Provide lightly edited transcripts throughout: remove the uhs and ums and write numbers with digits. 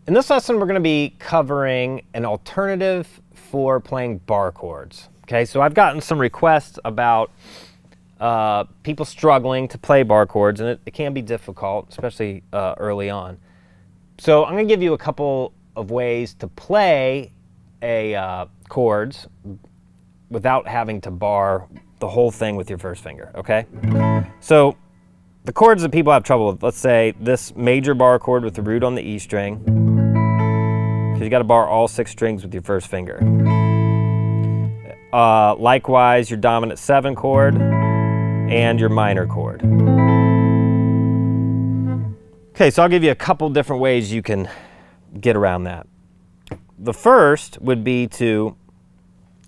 In this lesson, we're going to be covering an alternative for playing bar chords. Okay, so I've gotten some requests about people struggling to play bar chords, and it can be difficult, especially early on. So I'm going to give you a couple of ways to play chords without having to bar the whole thing with your first finger, okay? So the chords that people have trouble with, let's say this major bar chord with the root on the E string, because you got to bar all 6 strings with your first finger. Likewise, your dominant 7 chord and your minor chord. Okay, so I'll give you a couple different ways you can get around that. The first would be to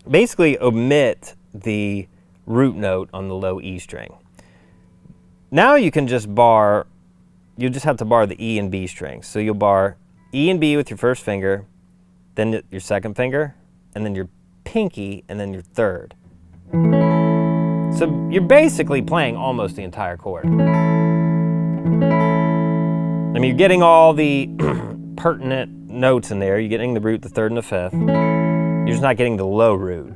basically omit the root note on the low E string. Now you can just bar, you just have to bar the E and B strings. So you'll bar E and B with your first finger, then your second finger, and then your pinky, and then your third. So you're basically playing almost the entire chord. I mean, you're getting all the pertinent notes in there. You're getting the root, the third, and the fifth. You're just not getting the low root.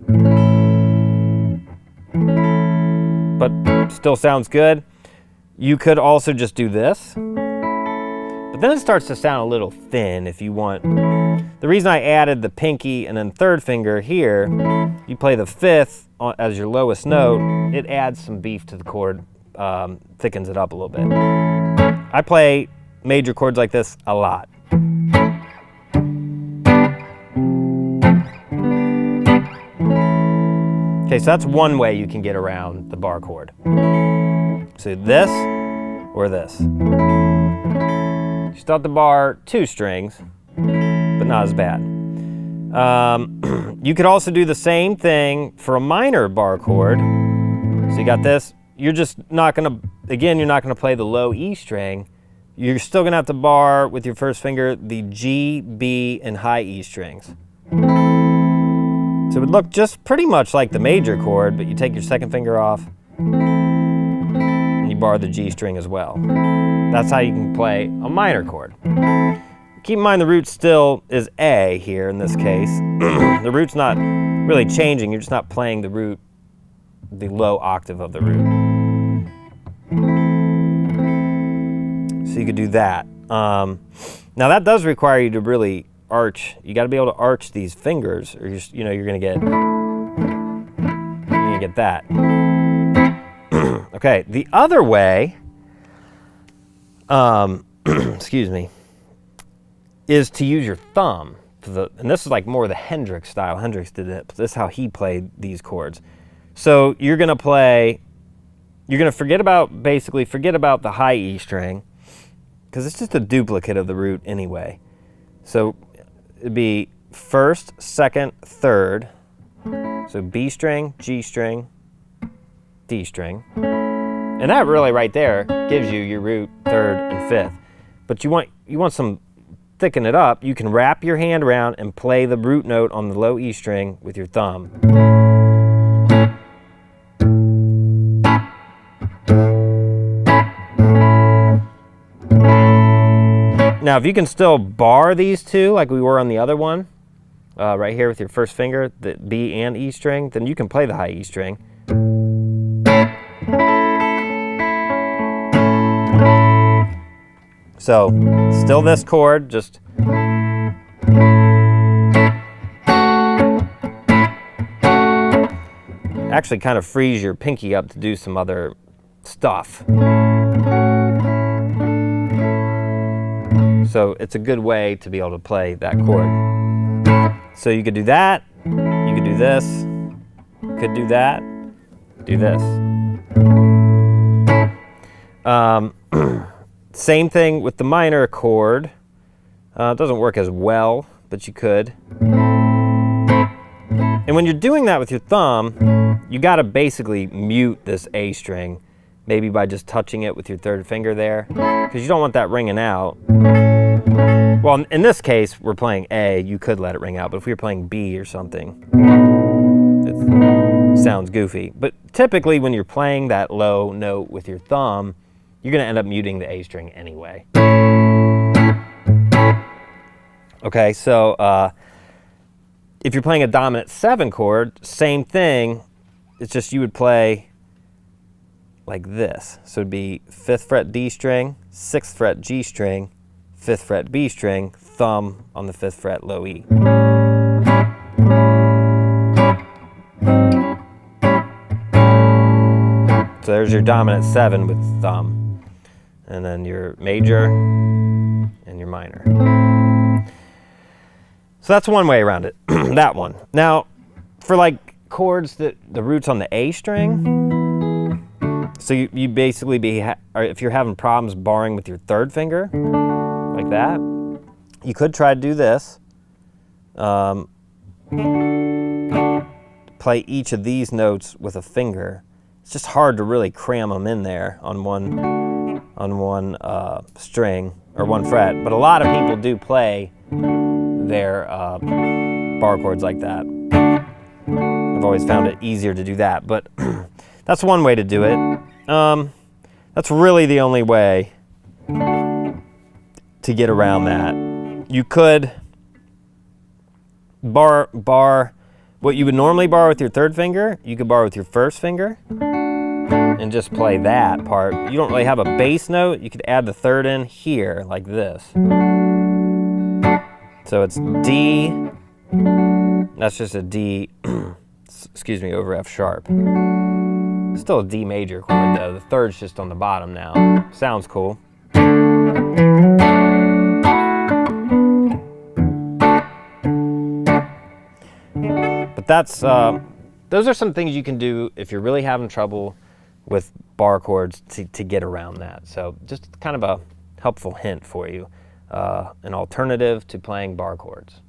But still sounds good. You could also just do this. But then it starts to sound a little thin if you want. The reason I added the pinky and then third finger here, you play the fifth as your lowest note, it adds some beef to the chord, thickens it up a little bit. I play major chords like this a lot. Okay, so that's one way you can get around the bar chord. So this or this. You still have to bar 2 strings, but not as bad. You could also do the same thing for a minor bar chord. So you got this. You're just not going to, again, you're not going to play the low E string. You're still going to have to bar with your first finger the G, B, and high E strings. So it would look just pretty much like the major chord, but you take your second finger off and you bar the G string as well. That's how you can play a minor chord. Keep in mind the root still is A here in this case. The root's not really changing, you're just not playing the root, the low octave of the root. So you could do that. Now that does require you to really arch. You got to be able to arch these fingers, or you're going to get that. Okay, the other way, excuse me, is to use your thumb. And this is like more the Hendrix style. Hendrix did it. This is how he played these chords. So you're going to forget about the high E string, because it's just a duplicate of the root anyway. So it'd be first, second, third. So B string, G string, D string. And that really right there gives you your root, third, and fifth. But you want some thicken it up. You can wrap your hand around and play the root note on the low E string with your thumb. Now, if you can still bar these two like we were on the other one, right here with your first finger, the B and E string, then you can play the high E string. So, still this chord, just actually kind of frees your pinky up to do some other stuff. So it's a good way to be able to play that chord. So you could do that, you could do this, could do that, do this. Same thing with the minor chord. It doesn't work as well, but you could. And when you're doing that with your thumb, you got to basically mute this A string, maybe by just touching it with your third finger there, because you don't want that ringing out. Well, in this case, we're playing A. You could let it ring out, but if we were playing B or something, it sounds goofy. But typically, when you're playing that low note with your thumb, you're going to end up muting the A string anyway. Okay, so if you're playing a dominant 7 chord, same thing. It's just you would play like this. So it'd be 5th fret D string, 6th fret G string, 5th fret B string, thumb on the 5th fret, low E. So there's your dominant 7 with thumb, and then your major and your minor. So that's one way around it, that one. Now, for like chords that the root's on the A string, so you basically or if you're having problems barring with your 3rd finger, like that, you could try to do this. Play each of these notes with a finger. It's just hard to really cram them in there on one string or one fret, but a lot of people do play their bar chords like that. I've always found it easier to do that, but that's one way to do it. That's really the only way to get around that. You could bar what you would normally bar with your 3rd finger, you could bar with your 1st finger and just play that part. You don't really have a bass note, you could add the 3rd in here like this. So it's D, that's just a D, excuse me, over F sharp. Still a D major chord though, the 3rd's just on the bottom now. Sounds cool. But that's, those are some things you can do if you're really having trouble with bar chords to get around that. So just kind of a helpful hint for you, an alternative to playing bar chords.